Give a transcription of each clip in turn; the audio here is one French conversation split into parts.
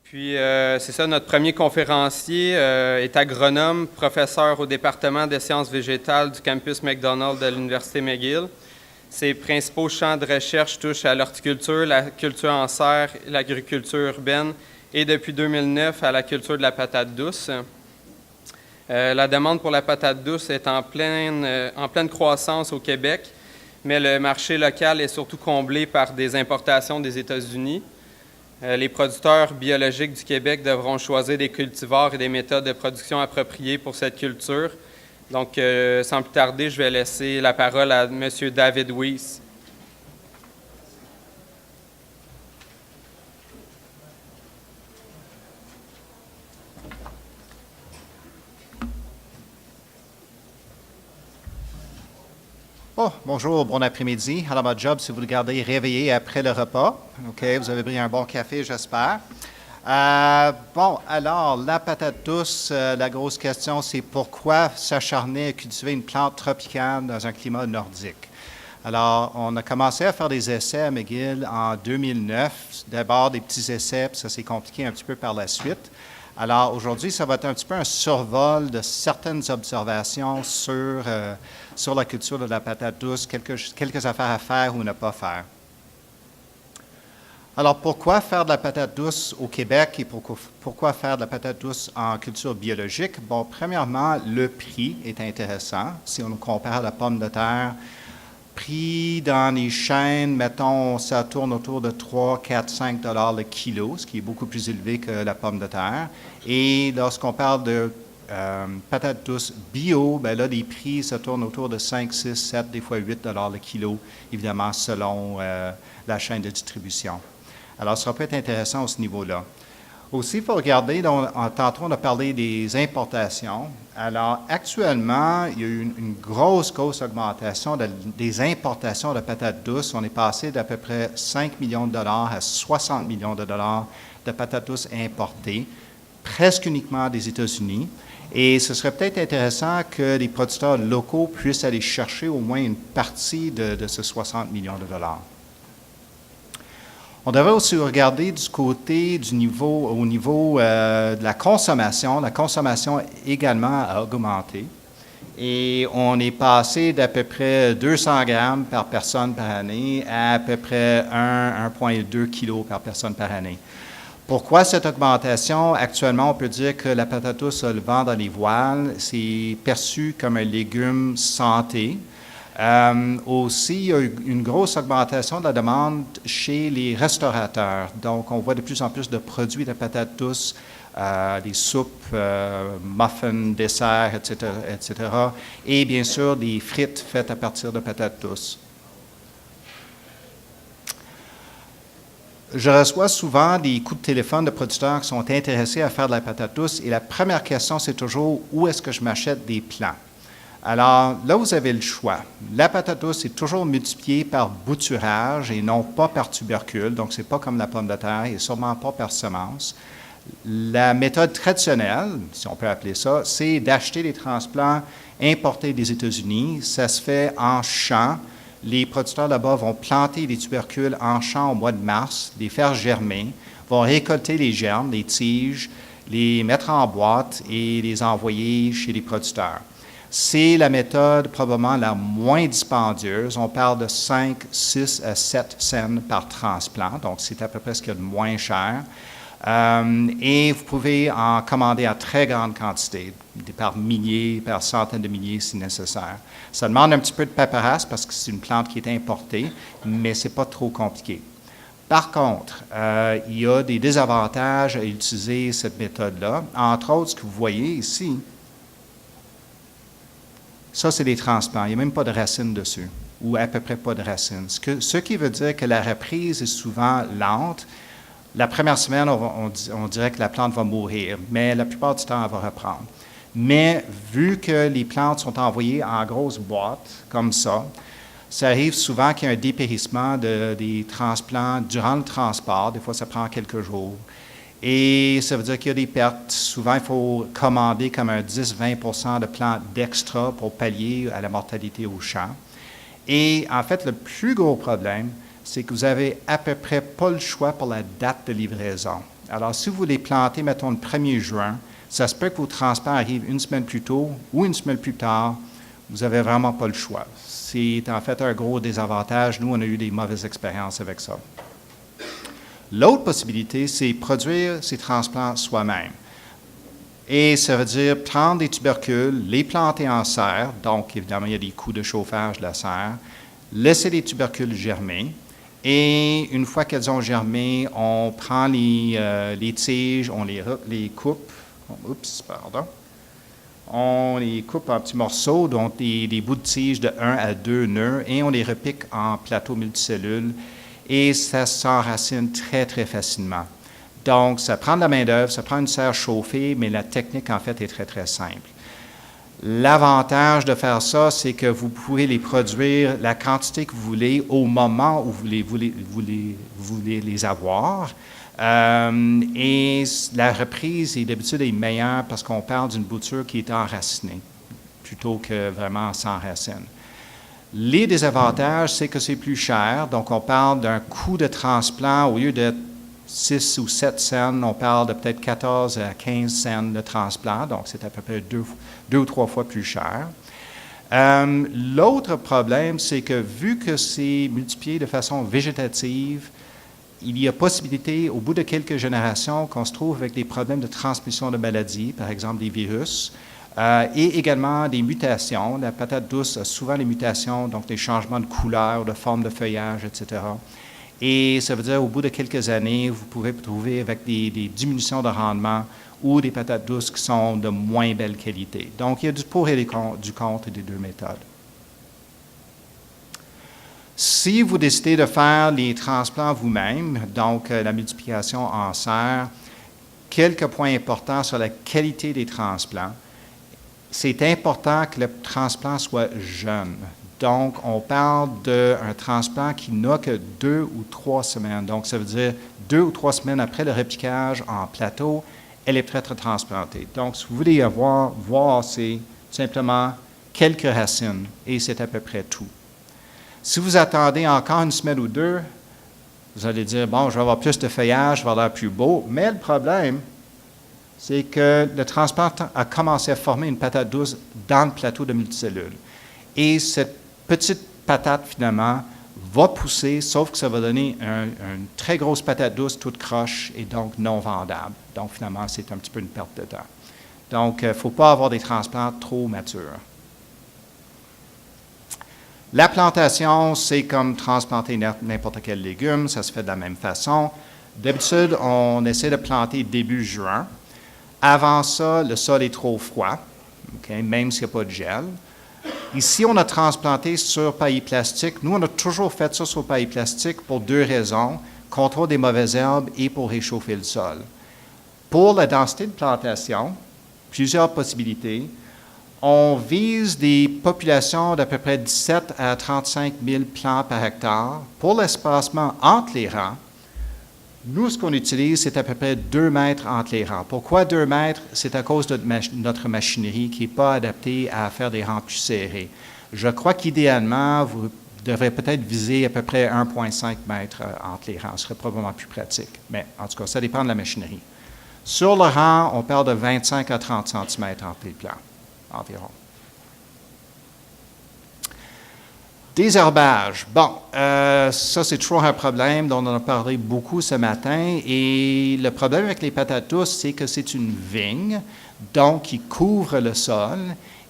Puis, c'est ça, notre premier conférencier est agronome, professeur au département des sciences végétales du campus McDonald de l'Université McGill. Ses principaux champs de recherche touchent à l'horticulture, la culture en serre, l'agriculture urbaine et depuis 2009 à la culture de la patate douce. La demande pour la patate douce est en pleine croissance au Québec, mais le marché local est surtout comblé par des importations des États-Unis. Les producteurs biologiques du Québec devront choisir des cultivars et des méthodes de production appropriées pour cette culture. Donc, sans plus tarder, je vais laisser la parole à M. David Weiss. Oh, bonjour, bon après-midi. Alors, ma job, c'est vous le garder réveillé après le repas. OK, vous avez pris un bon café, j'espère. Alors, la patate douce, la grosse question, c'est pourquoi s'acharner à cultiver une plante tropicale dans un climat nordique? Alors, on a commencé à faire des essais à McGill en 2009. D'abord, des petits essais, puis ça s'est compliqué un petit peu par la suite. Alors, aujourd'hui, ça va être un petit peu un survol de certaines observations sur la culture de la patate douce, quelques affaires à faire ou ne pas faire. Alors, pourquoi faire de la patate douce au Québec et pourquoi faire de la patate douce en culture biologique? Bon, premièrement, le prix est intéressant. Si on compare à la pomme de terre, prix dans les chaînes, mettons, ça tourne autour de 3, 4, 5 dollars le kilo, ce qui est beaucoup plus élevé que la pomme de terre. Et lorsqu'on parle de patates douces bio, bien là, les prix, ça tourne autour de 5, 6, 7, des fois 8 dollars le kilo, évidemment, selon la chaîne de distribution. Alors, ça peut être intéressant à ce niveau-là. Aussi, il faut regarder, tantôt on a parlé des importations. Alors, actuellement, il y a eu une grosse augmentation des importations de patates douces. On est passé d'à peu près 5 millions de dollars à 60 millions de dollars de patates douces importées, presque uniquement des États-Unis. Et ce serait peut-être intéressant que les producteurs locaux puissent aller chercher au moins une partie de ces 60 millions de dollars. On devrait aussi regarder du côté au niveau de la consommation. La consommation également a augmenté. Et on est passé d'à peu près 200 grammes par personne par année à peu près 1,2 kg par personne par année. Pourquoi cette augmentation? Actuellement, on peut dire que la patate douce a le vent dans les voiles. C'est perçu comme un légume santé. Aussi, il y a eu une grosse augmentation de la demande chez les restaurateurs. Donc, on voit de plus en plus de produits de patates douces, des soupes, muffins, desserts, etc., etc. Et bien sûr, des frites faites à partir de patates douces. Je reçois souvent des coups de téléphone de producteurs qui sont intéressés à faire de la patate douce et la première question, c'est toujours où est-ce que je m'achète des plants? Alors, là, vous avez le choix. La patate douce est toujours multipliée par bouturage et non pas par tubercule, donc ce n'est pas comme la pomme de terre et sûrement pas par semence. La méthode traditionnelle, si on peut appeler ça, c'est d'acheter des transplants importés des États-Unis. Ça se fait en champ. Les producteurs là-bas vont planter des tubercules en champ au mois de mars, les faire germer, vont récolter les germes, les tiges, les mettre en boîte et les envoyer chez les producteurs. C'est la méthode probablement la moins dispendieuse. On parle de 5, 6 à 7 cents par transplant, donc c'est à peu près ce qu'il y a de moins cher. Et vous pouvez en commander en très grande quantité, par milliers, par centaines de milliers si nécessaire. Ça demande un petit peu de paperasse parce que c'est une plante qui est importée, mais ce n'est pas trop compliqué. Par contre, il y a des désavantages à utiliser cette méthode-là. Entre autres, ce que vous voyez ici, ça, c'est des transplants. Il n'y a même pas de racines dessus, ou à peu près pas de racines. Ce qui veut dire que la reprise est souvent lente. La première semaine, on dirait que la plante va mourir, mais la plupart du temps, elle va reprendre. Mais vu que les plantes sont envoyées en grosses boîtes, comme ça arrive souvent qu'il y a un dépérissement des transplants durant le transport. Des fois, ça prend quelques jours. Et ça veut dire qu'il y a des pertes. Souvent, il faut commander comme un 10-20 de plantes d'extra pour pallier à la mortalité au champ. Et en fait, le plus gros problème, c'est que vous avez à peu près pas le choix pour la date de livraison. Alors, si vous les plantez, mettons, le 1er juin, ça se peut que vos transplants arrivent une semaine plus tôt ou une semaine plus tard. Vous n'avez vraiment pas le choix. C'est en fait un gros désavantage. Nous, on a eu des mauvaises expériences avec ça. L'autre possibilité, c'est produire ces transplants soi-même. Et ça veut dire prendre des tubercules, les planter en serre, donc évidemment, il y a des coûts de chauffage de la serre, laisser les tubercules germer, et une fois qu'elles ont germé, on prend les tiges, on les coupe, on les coupe en petits morceaux, donc des bouts de tige de 1 à 2 nœuds, et on les repique en plateaux multicellules, et ça s'enracine très, très facilement. Donc, ça prend de la main-d'œuvre, ça prend une serre chauffée, mais la technique, en fait, est très, très simple. L'avantage de faire ça, c'est que vous pouvez les produire la quantité que vous voulez au moment où vous voulez les avoir. Et la reprise, d'habitude, est meilleure parce qu'on parle d'une bouture qui est enracinée plutôt que vraiment sans racine. Les désavantages, c'est que c'est plus cher. Donc, on parle d'un coût de transplant, au lieu de 6 ou 7 cents, on parle de peut-être 14 à 15 cents de transplant, donc c'est à peu près 2 ou 3 fois plus cher. L'autre problème, c'est que vu que c'est multiplié de façon végétative, il y a possibilité, au bout de quelques générations, qu'on se trouve avec des problèmes de transmission de maladies, par exemple des virus, et également des mutations. La patate douce a souvent des mutations, donc des changements de couleur, de forme de feuillage, etc. Et ça veut dire, au bout de quelques années, vous pouvez vous trouver avec des diminutions de rendement ou des patates douces qui sont de moins belle qualité. Donc, il y a du pour et du contre des deux méthodes. Si vous décidez de faire les transplants vous-même, donc la multiplication en serre, quelques points importants sur la qualité des transplants. C'est important que le transplant soit jeune. Donc, on parle d'un transplant qui n'a que 2 ou 3 semaines. Donc, ça veut dire 2 ou 3 semaines après le repiquage en plateau, elle est prête à transplanter. Donc, si vous voulez voir, c'est simplement quelques racines et c'est à peu près tout. Si vous attendez encore une semaine ou deux, vous allez dire, bon, je vais avoir plus de feuillage, je vais avoir l'air plus beau. Mais le problème, c'est que le transplant a commencé à former une patate douce dans le plateau de multicellules. Et cette petite patate, finalement, va pousser, sauf que ça va donner une très grosse patate douce toute croche et donc non vendable. Donc, finalement, c'est un petit peu une perte de temps. Donc, il ne faut pas avoir des transplants trop matures. La plantation, c'est comme transplanter n'importe quel légume, ça se fait de la même façon. D'habitude, on essaie de planter début juin. Avant ça, le sol est trop froid, même s'il n'y a pas de gel. Ici, on a transplanté sur paillis plastique. Nous, on a toujours fait ça sur paillis plastique pour 2 raisons, contrôle des mauvaises herbes et pour réchauffer le sol. Pour la densité de plantation, plusieurs possibilités. On vise des populations d'à peu près 17 à 35 000 plants par hectare. Pour l'espacement entre les rangs, nous, ce qu'on utilise, c'est à peu près 2 mètres entre les rangs. Pourquoi 2 mètres? C'est à cause de notre machinerie qui n'est pas adaptée à faire des rangs plus serrés. Je crois qu'idéalement, vous devrez peut-être viser à peu près 1,5 mètres entre les rangs. Ce serait probablement plus pratique. Mais en tout cas, ça dépend de la machinerie. Sur le rang, on parle de 25 à 30 cm entre les plants, environ. Désherbage. Bon, ça, c'est toujours un problème dont on a parlé beaucoup ce matin. Et le problème avec les patates douces, c'est que c'est une vigne, donc qui couvre le sol.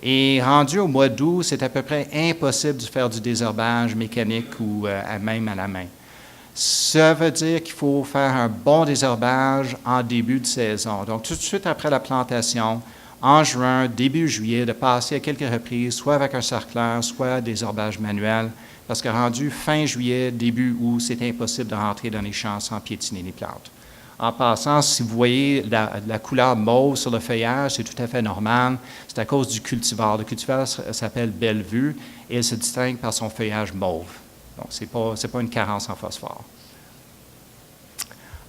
Et rendu au mois d'août, c'est à peu près impossible de faire du désherbage mécanique ou même à la main. Ça veut dire qu'il faut faire un bon désherbage en début de saison. Donc, tout de suite après la plantation, en juin, début juillet, de passer à quelques reprises, soit avec un sarcleur, soit des herbages manuels, parce que rendu fin juillet, début août, c'est impossible de rentrer dans les champs sans piétiner les plantes. En passant, si vous voyez la couleur mauve sur le feuillage, c'est tout à fait normal. C'est à cause du cultivar. Le cultivar s'appelle Bellevue et elle se distingue par son feuillage mauve. Donc, ce n'est pas une carence en phosphore.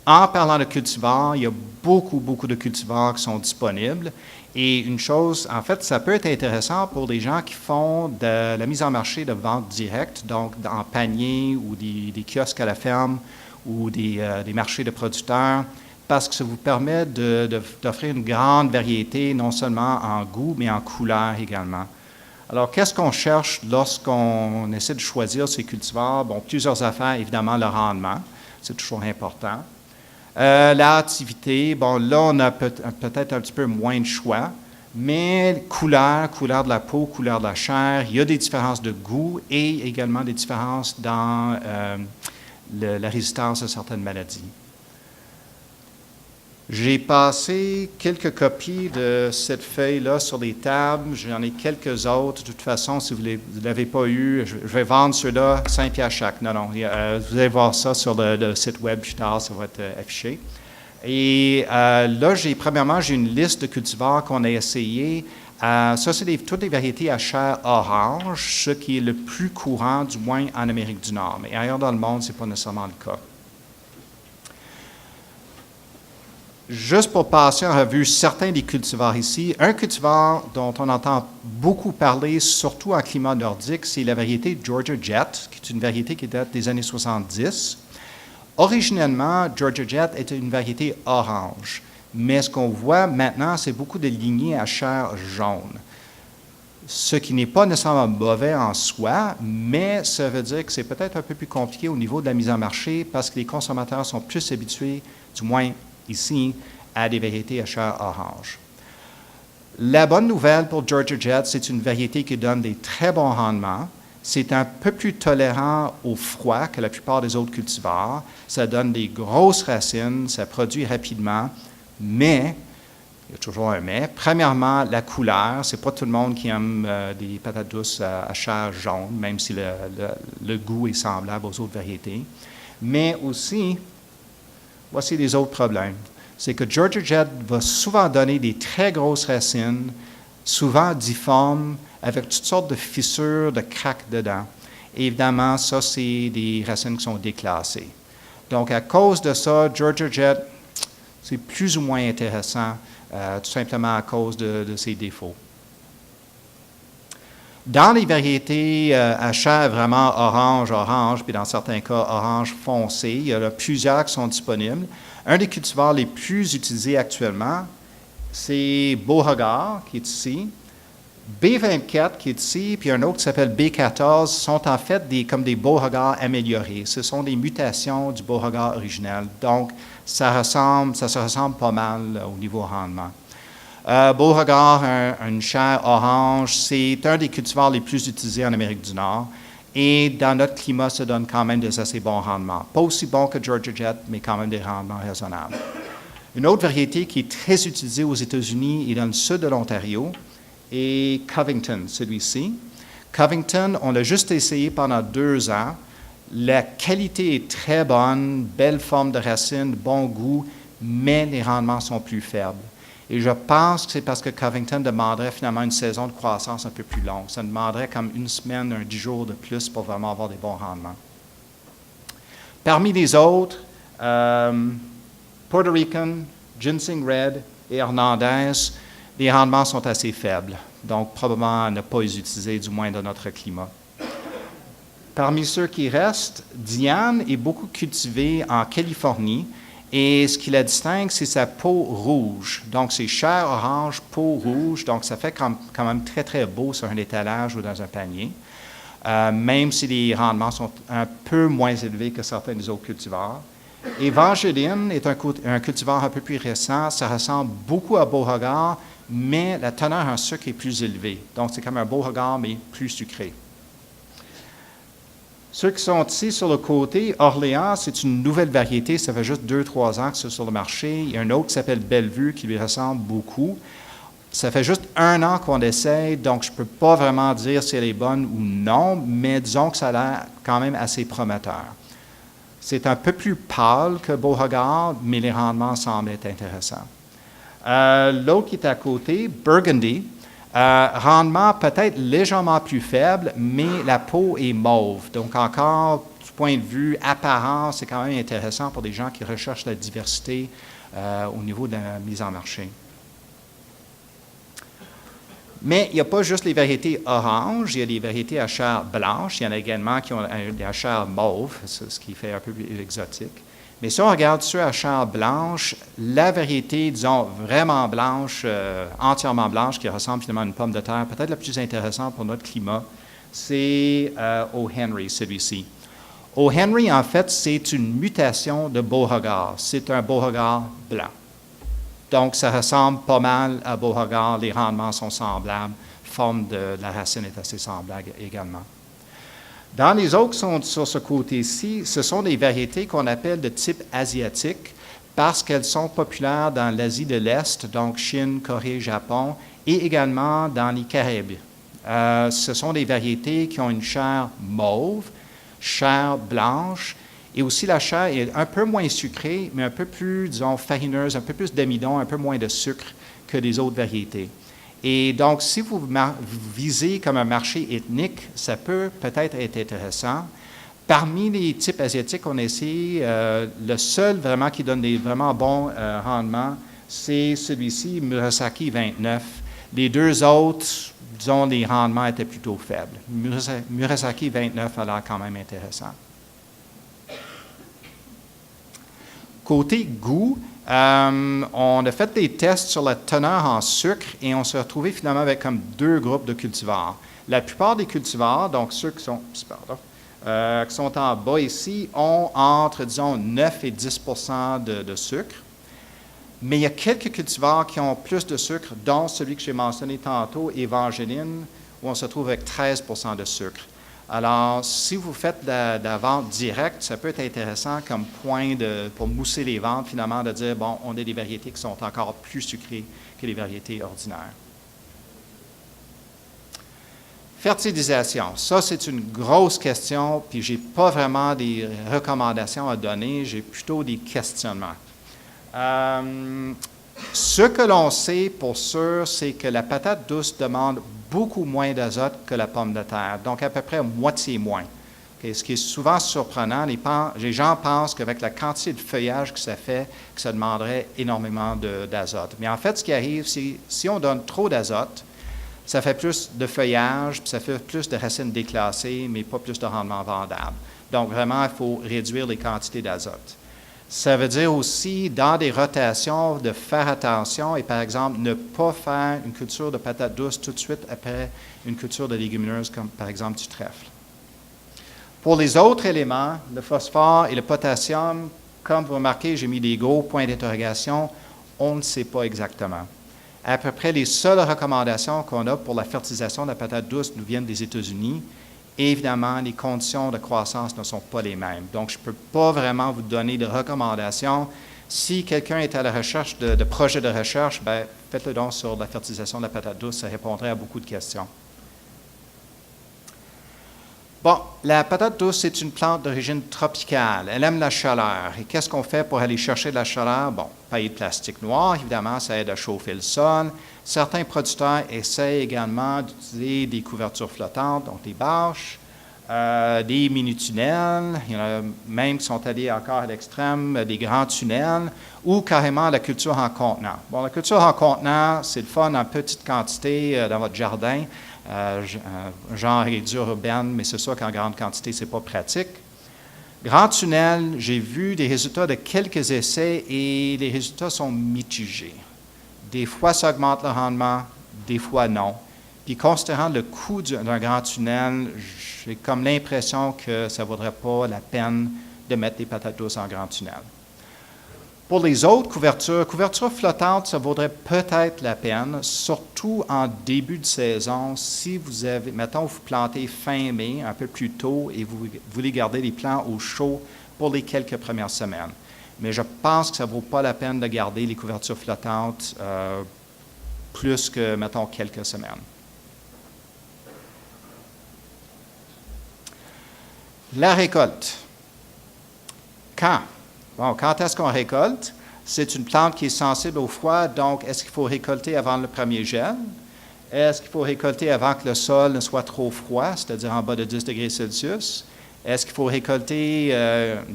En parlant de cultivars, il y a beaucoup de cultivars qui sont disponibles. Et une chose, en fait, ça peut être intéressant pour des gens qui font de la mise en marché de vente directe, donc en panier ou des kiosques à la ferme ou des marchés de producteurs, parce que ça vous permet d'offrir une grande variété, non seulement en goût, mais en couleur également. Alors, qu'est-ce qu'on cherche lorsqu'on essaie de choisir ces cultivars? Bon, plusieurs affaires, évidemment, le rendement, c'est toujours important. L'activité, bon, là, on a peut-être un petit peu moins de choix, mais couleur de la peau, couleur de la chair, il y a des différences de goût et également des différences dans la résistance à certaines maladies. J'ai passé quelques copies de cette feuille-là sur les tables. J'en ai quelques autres. De toute façon, si vous ne l'avez pas eu, je vais vendre ceux-là 5 piastres chaque. Non, vous allez voir ça sur le site web plus tard, ça va être affiché. Et là, premièrement, j'ai une liste de cultivars qu'on a essayés. Ça, c'est toutes les variétés à chair orange, ce qui est le plus courant, du moins en Amérique du Nord. Mais ailleurs dans le monde, ce n'est pas nécessairement le cas. Juste pour passer en revue certains des cultivars ici, un cultivar dont on entend beaucoup parler, surtout en climat nordique, c'est la variété Georgia Jet, qui est une variété qui date des années 70. Originellement, Georgia Jet était une variété orange, mais ce qu'on voit maintenant, c'est beaucoup de lignées à chair jaune. Ce qui n'est pas nécessairement mauvais en soi, mais ça veut dire que c'est peut-être un peu plus compliqué au niveau de la mise en marché parce que les consommateurs sont plus habitués, du moins ici, à des variétés à chair orange. La bonne nouvelle pour Georgia Jet, c'est une variété qui donne des très bons rendements. C'est un peu plus tolérant au froid que la plupart des autres cultivars. Ça donne des grosses racines, ça produit rapidement, mais, il y a toujours un mais, premièrement, la couleur. Ce n'est pas tout le monde qui aime des patates douces à chair jaune, même si le goût est semblable aux autres variétés. Mais aussi, voici les autres problèmes. C'est que Georgia Jet va souvent donner des très grosses racines, souvent difformes, avec toutes sortes de fissures, de craques dedans. Et évidemment, ça, c'est des racines qui sont déclassées. Donc, à cause de ça, Georgia Jet, c'est plus ou moins intéressant, tout simplement à cause de ses défauts. Dans les variétés à chair vraiment orange, puis dans certains cas orange foncé, il y en a plusieurs qui sont disponibles. Un des cultivars les plus utilisés actuellement, c'est Beauregard, qui est ici. B24, qui est ici, puis un autre qui s'appelle B14, sont en fait comme des Beauregard améliorés. Ce sont des mutations du Beauregard original. Donc, ça se ressemble pas mal au niveau rendement. Beauregard, une chair orange, c'est un des cultivars les plus utilisés en Amérique du Nord. Et dans notre climat, ça donne quand même des assez bons rendements. Pas aussi bons que Georgia Jet, mais quand même des rendements raisonnables. Une autre variété qui est très utilisée aux États-Unis et dans le sud de l'Ontario est Covington, celui-ci. Covington, on l'a juste essayé pendant 2 ans. La qualité est très bonne, belle forme de racine, bon goût, mais les rendements sont plus faibles. Et je pense que c'est parce que Covington demanderait finalement une saison de croissance un peu plus longue. Ça demanderait comme 1 semaine, 10 jours de plus pour vraiment avoir des bons rendements. Parmi les autres, Puerto Rican, Ginseng Red et Hernandez, les rendements sont assez faibles. Donc, probablement à ne pas les utiliser, du moins dans notre climat. Parmi ceux qui restent, Diane est beaucoup cultivée en Californie. Et ce qui la distingue, c'est sa peau rouge. Donc, c'est chair orange, peau rouge. Donc, ça fait quand même très, très beau sur un étalage ou dans un panier, même si les rendements sont un peu moins élevés que certains des autres cultivars. Evangeline est un cultivar un peu plus récent. Ça ressemble beaucoup à Beauregard, mais la teneur en sucre est plus élevée. Donc, c'est comme un Beauregard, mais plus sucré. Ceux qui sont ici sur le côté, Orléans, c'est une nouvelle variété. Ça fait juste 2-3 ans que c'est sur le marché. Il y a un autre qui s'appelle Bellevue qui lui ressemble beaucoup. Ça fait juste 1 an qu'on essaye, donc je ne peux pas vraiment dire si elle est bonne ou non, mais disons que ça a l'air quand même assez prometteur. C'est un peu plus pâle que Beauregard, mais les rendements semblent être intéressants. L'autre qui est à côté, Burgundy. Rendement peut-être légèrement plus faible, mais la peau est mauve. Donc encore, du point de vue apparent, c'est quand même intéressant pour des gens qui recherchent la diversité au niveau de la mise en marché. Mais il n'y a pas juste les variétés oranges, il y a les variétés à chair blanche. Il y en a également qui ont des chair mauve, ce qui fait un peu plus exotique. Mais si on regarde ceux à chair blanche, la variété, disons, vraiment blanche, entièrement blanche, qui ressemble finalement à une pomme de terre, peut-être la plus intéressante pour notre climat, c'est O. Henry, celui-ci. O. Henry, en fait, c'est une mutation de Beauregard. C'est un Beauregard blanc. Donc, ça ressemble pas mal à Beauregard. Les rendements sont semblables. Forme de la racine est assez semblable également. Dans les autres qui sont sur ce côté-ci, ce sont des variétés qu'on appelle de type asiatique parce qu'elles sont populaires dans l'Asie de l'Est, donc Chine, Corée, Japon, et également dans les Caraïbes. Ce sont des variétés qui ont une chair mauve, chair blanche, et aussi la chair est un peu moins sucrée, mais un peu plus, disons, farineuse, un peu plus d'amidon, un peu moins de sucre que les autres variétés. Et donc, si vous visez comme un marché ethnique, ça peut peut-être être intéressant. Parmi les types asiatiques qu'on essaie, le seul vraiment qui donne des vraiment bons rendements, c'est celui-ci, Murasaki 29. Les deux autres, disons, les rendements étaient plutôt faibles. Murasaki 29 a l'air quand même intéressant. Côté goût, on a fait des tests sur la teneur en sucre et on s'est retrouvé finalement avec comme deux groupes de cultivars. La plupart des cultivars, donc ceux qui sont en bas ici, ont entre, disons, 9 et 10 de sucre. Mais il y a quelques cultivars qui ont plus de sucre, dont celui que j'ai mentionné tantôt, Evangeline, où on se trouve avec 13 de sucre. Alors, si vous faites de la vente directe, ça peut être intéressant comme point pour mousser les ventes, finalement, de dire, bon, on a des variétés qui sont encore plus sucrées que les variétés ordinaires. Fertilisation. Ça, c'est une grosse question, puis je n'ai pas vraiment des recommandations à donner, j'ai plutôt des questionnements. Ce que l'on sait pour sûr, c'est que la patate douce demande beaucoup moins d'azote que la pomme de terre, donc à peu près moitié moins. Okay, ce qui est souvent surprenant, les gens pensent qu'avec la quantité de feuillage que ça fait, que ça demanderait énormément d'azote. Mais en fait, ce qui arrive, c'est si on donne trop d'azote, ça fait plus de feuillage, puis ça fait plus de racines déclassées, mais pas plus de rendement vendable. Donc vraiment, il faut réduire les quantités d'azote. Ça veut dire aussi, dans des rotations, de faire attention et, par exemple, ne pas faire une culture de patate douce tout de suite après une culture de légumineuses, comme par exemple du trèfle. Pour les autres éléments, le phosphore et le potassium, comme vous remarquez, j'ai mis des gros points d'interrogation, on ne sait pas exactement. À peu près les seules recommandations qu'on a pour la fertilisation de la patate douce nous viennent des États-Unis. Évidemment, les conditions de croissance ne sont pas les mêmes. Donc, je ne peux pas vraiment vous donner de recommandations. Si quelqu'un est à la recherche de projets de recherche, bien, faites-le donc sur la fertilisation de la patate douce. Ça répondrait à beaucoup de questions. Bon, la patate douce, c'est une plante d'origine tropicale. Elle aime la chaleur. Et qu'est-ce qu'on fait pour aller chercher de la chaleur? Bon, paille de plastique noir, évidemment, ça aide à chauffer le sol. Certains producteurs essayent également d'utiliser des couvertures flottantes, donc des bâches, des mini-tunnels. Il y en a même qui sont allés encore à l'extrême, des grands tunnels, ou carrément la culture en contenant. Bon, la culture en contenant, c'est le fun en petite quantité dans votre jardin. Genre agriculture urbaine, mais c'est sûr qu'en grande quantité, ce n'est pas pratique. Grand tunnel, j'ai vu des résultats de quelques essais et les résultats sont mitigés. Des fois, ça augmente le rendement, des fois, non. Puis, considérant le coût d'un grand tunnel, j'ai comme l'impression que ça ne vaudrait pas la peine de mettre des patates douces en grand tunnel. Pour les autres couvertures flottantes, ça vaudrait peut-être la peine, surtout en début de saison, si vous avez, mettons, vous plantez fin mai, un peu plus tôt, et vous voulez garder les plants au chaud pour les quelques premières semaines. Mais je pense que ça ne vaut pas la peine de garder les couvertures flottantes plus que, mettons, quelques semaines. La récolte. Quand? Bon, quand est-ce qu'on récolte? C'est une plante qui est sensible au froid, donc est-ce qu'il faut récolter avant le premier gel? Est-ce qu'il faut récolter avant que le sol ne soit trop froid, c'est-à-dire en bas de 10 degrés Celsius? Est-ce qu'il faut récolter,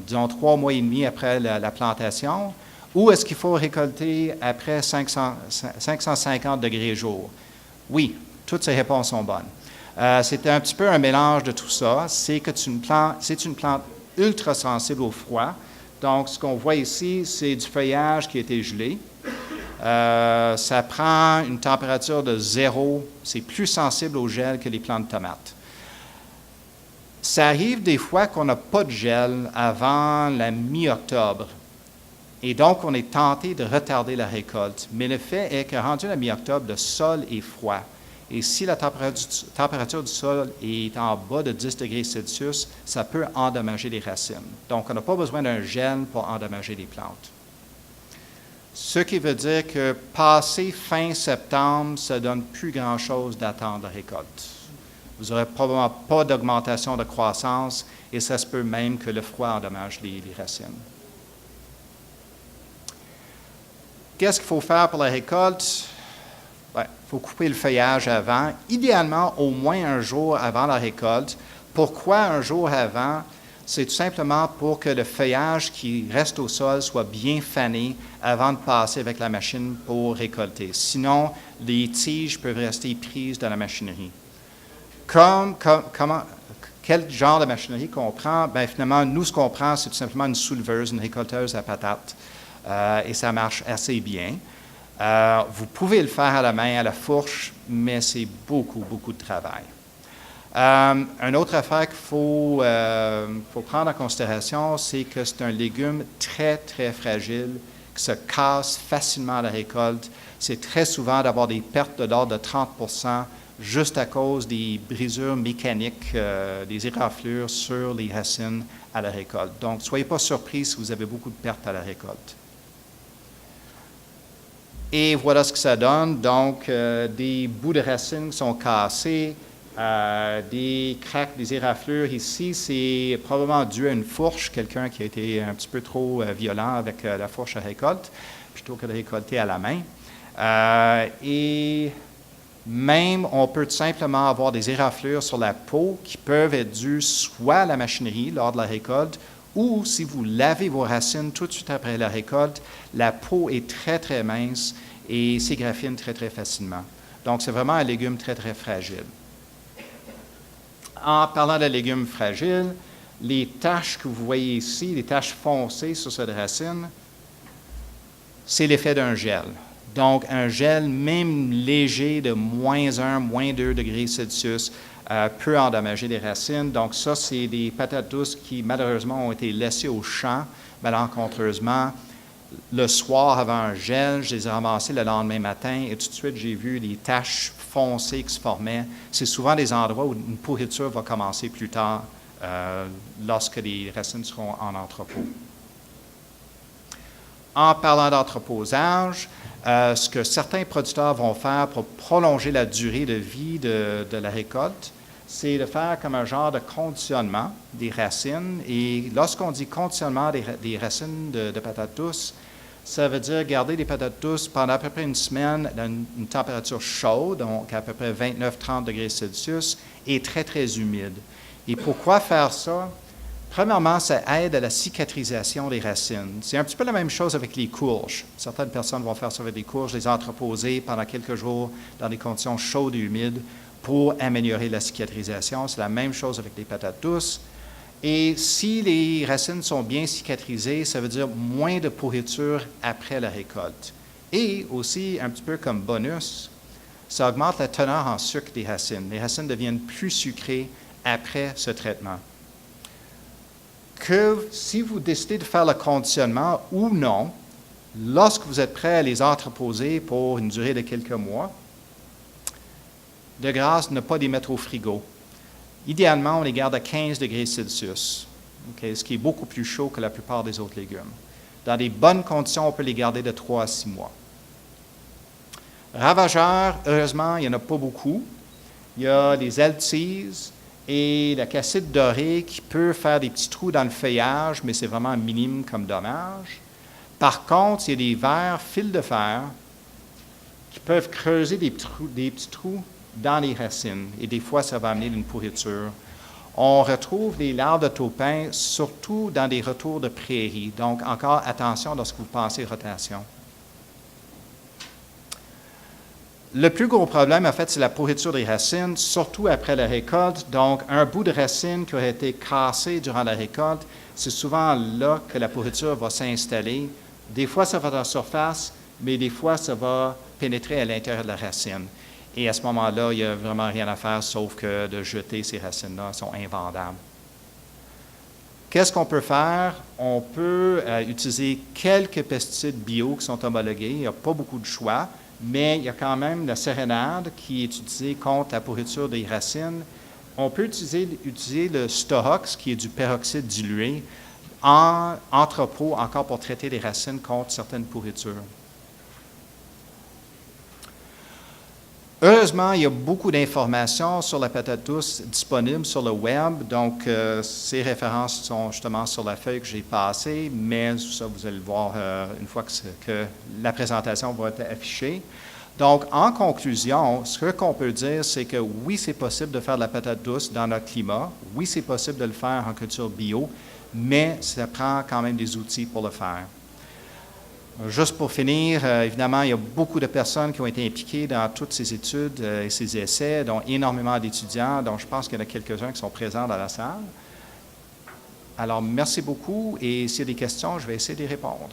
disons, 3 mois et demi après la plantation? Ou est-ce qu'il faut récolter après 550 degrés jour? Oui, toutes ces réponses sont bonnes. C'est un petit peu un mélange de tout ça. C'est une plante ultra sensible au froid. Donc, ce qu'on voit ici, c'est du feuillage qui a été gelé. Ça prend une température de 0. C'est plus sensible au gel que les plants de tomates. Ça arrive des fois qu'on n'a pas de gel avant la mi-octobre. Et donc, on est tenté de retarder la récolte. Mais le fait est que rendu à la mi-octobre, le sol est froid. Et si la température du sol est en bas de 10 degrés Celsius, ça peut endommager les racines. Donc, on n'a pas besoin d'un gel pour endommager les plantes. Ce qui veut dire que passé fin septembre, ça ne donne plus grand-chose d'attendre la récolte. Vous n'aurez probablement pas d'augmentation de croissance et ça se peut même que le froid endommage les racines. Qu'est-ce qu'il faut faire pour la récolte? Il faut couper le feuillage avant, idéalement au moins un jour avant la récolte. Pourquoi un jour avant? C'est tout simplement pour que le feuillage qui reste au sol soit bien fané avant de passer avec la machine pour récolter. Sinon, les tiges peuvent rester prises dans la machinerie. Quel genre de machinerie qu'on prend? Bien, finalement, nous, ce qu'on prend, c'est tout simplement une souleveuse, une récolteuse à patates. Et ça marche assez bien. Vous pouvez le faire à la main, à la fourche, mais c'est beaucoup, beaucoup de travail. Une autre affaire qu'il faut prendre en considération, c'est que c'est un légume très, très fragile, qui se casse facilement à la récolte. C'est très souvent d'avoir des pertes de l'ordre de 30 juste à cause des brisures mécaniques, des éraflures sur les racines à la récolte. Donc, ne soyez pas surpris si vous avez beaucoup de pertes à la récolte. Et voilà ce que ça donne. Donc, des bouts de racines qui sont cassés, des craques, des éraflures. Ici, c'est probablement dû à une fourche, quelqu'un qui a été un petit peu trop violent avec la fourche à récolte, plutôt que de récolter à la main. Et même, on peut tout simplement avoir des éraflures sur la peau qui peuvent être dues soit à la machinerie lors de la récolte, ou si vous lavez vos racines tout de suite après la récolte, la peau est très, très mince et s'égraphine très, très facilement. Donc, c'est vraiment un légume très, très fragile. En parlant de légumes fragiles, les taches que vous voyez ici, les taches foncées sur cette racine, c'est l'effet d'un gel. Donc, un gel, même léger de -1, -2 degrés Celsius, peut endommager les racines. Donc, ça, c'est des patates douces qui, malheureusement, ont été laissées au champ, malencontreusement. Le soir, avant un gel, je les ai ramassées le lendemain matin et tout de suite, j'ai vu des taches foncées qui se formaient. C'est souvent des endroits où une pourriture va commencer plus tard, lorsque les racines seront en entrepôt. En parlant d'entreposage, ce que certains producteurs vont faire pour prolonger la durée de vie de la récolte, c'est de faire comme un genre de conditionnement des racines. Et lorsqu'on dit conditionnement des racines de patates douces, ça veut dire garder les patates douces pendant à peu près une semaine dans une température chaude, donc à peu près 29-30 degrés Celsius, et très, très humide. Et pourquoi faire ça? Premièrement, ça aide à la cicatrisation des racines. C'est un petit peu la même chose avec les courges. Certaines personnes vont faire ça avec des courges, les entreposer pendant quelques jours dans des conditions chaudes et humides pour améliorer la cicatrisation. C'est la même chose avec les patates douces. Et si les racines sont bien cicatrisées, ça veut dire moins de pourriture après la récolte. Et aussi, un petit peu comme bonus, ça augmente la teneur en sucre des racines. Les racines deviennent plus sucrées après ce traitement. Que si vous décidez de faire le conditionnement ou non, lorsque vous êtes prêt à les entreposer pour une durée de quelques mois, de grâce, ne pas les mettre au frigo. Idéalement, on les garde à 15 degrés Celsius, ce qui est beaucoup plus chaud que la plupart des autres légumes. Dans des bonnes conditions, on peut les garder de 3 à 6 mois. Ravageurs, heureusement, il n'y en a pas beaucoup. Il y a les altises et la cassite dorée qui peut faire des petits trous dans le feuillage, mais c'est vraiment minime comme dommage. Par contre, il y a des vers fil de fer qui peuvent creuser des petits trous dans les racines, et des fois, ça va amener une pourriture. On retrouve des larves de taupin, surtout dans des retours de prairies. Donc, encore attention lorsque vous pensez rotation. Le plus gros problème, en fait, c'est la pourriture des racines, surtout après la récolte. Donc, un bout de racine qui aurait été cassé durant la récolte, c'est souvent là que la pourriture va s'installer. Des fois, ça va dans la surface, mais des fois, ça va pénétrer à l'intérieur de la racine. Et à ce moment-là, il n'y a vraiment rien à faire sauf que de jeter ces racines-là, elles sont invendables. Qu'est-ce qu'on peut faire? On peut utiliser quelques pesticides bio qui sont homologués. Il n'y a pas beaucoup de choix, mais il y a quand même la sérénade qui est utilisée contre la pourriture des racines. On peut utiliser le Stohox, qui est du peroxyde dilué, en entrepôt encore pour traiter les racines contre certaines pourritures. Heureusement, il y a beaucoup d'informations sur la patate douce disponibles sur le web, donc ces références sont justement sur la feuille que j'ai passée, mais ça, vous allez le voir une fois que la présentation va être affichée. Donc, en conclusion, ce qu'on peut dire, c'est que oui, c'est possible de faire de la patate douce dans notre climat, oui, c'est possible de le faire en culture bio, mais ça prend quand même des outils pour le faire. Juste pour finir, évidemment, il y a beaucoup de personnes qui ont été impliquées dans toutes ces études et ces essais, dont énormément d'étudiants, dont je pense qu'il y en a quelques-uns qui sont présents dans la salle. Alors, merci beaucoup et s'il y a des questions, je vais essayer d'y répondre.